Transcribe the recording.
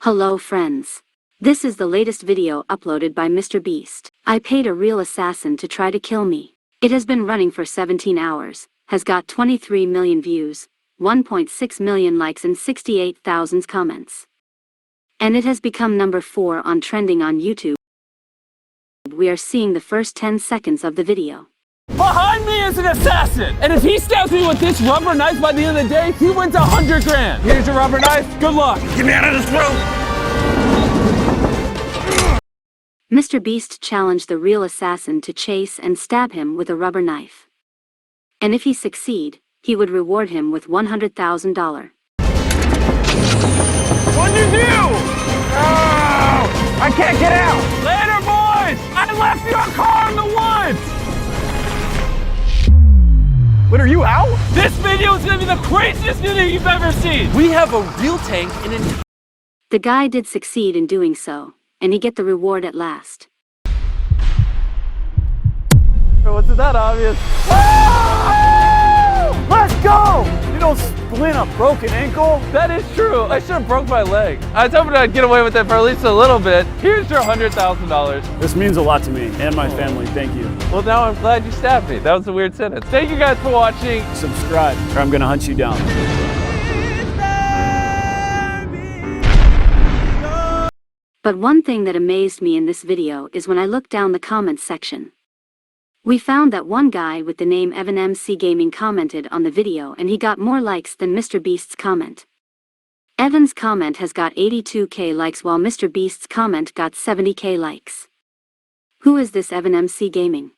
Hello friends. This is the latest video uploaded by MrBeast. I paid a real assassin to try to kill me. It has been running for 17 hours, has got 23 million views, 1.6 million likes and 68,000 comments. And it has become number 4 on trending on YouTube. We are seeing the first 10 seconds of the video. Behind me is an assassin! And if he stabs me with this rubber knife by the end of the day, he wins 100 grand. Here's your rubber knife. Good luck. Get me out of this room. MrBeast challenged the real assassin to chase and stab him with a rubber knife. And if he succeed, he would reward him with $100,000. What'd you do? Oh, I can't get out. Later, boys. I left your car in the woods. What, are you out? This video is gonna be the craziest video you've ever seen. We have a real tank in an... The guy did succeed in doing so, and he get the reward at last. What's that obvious? Oh! Let's go! You don't splint a broken ankle. That is true. I should have broke my leg. I was hoping I'd get away with it for at least a little bit. Here's your $100,000. This means a lot to me and my family. Thank you. Well, now I'm glad you stabbed me. That was a weird sentence. Thank you guys for watching. Subscribe or I'm gonna hunt you down. But one thing that amazed me in this video is when I looked down the comments section. We found that one guy with the name Evan MC Gaming commented on the video and he got more likes than MrBeast's comment. Evan's comment has got 82k likes while MrBeast's comment got 70k likes. Who is this Evan MC Gaming?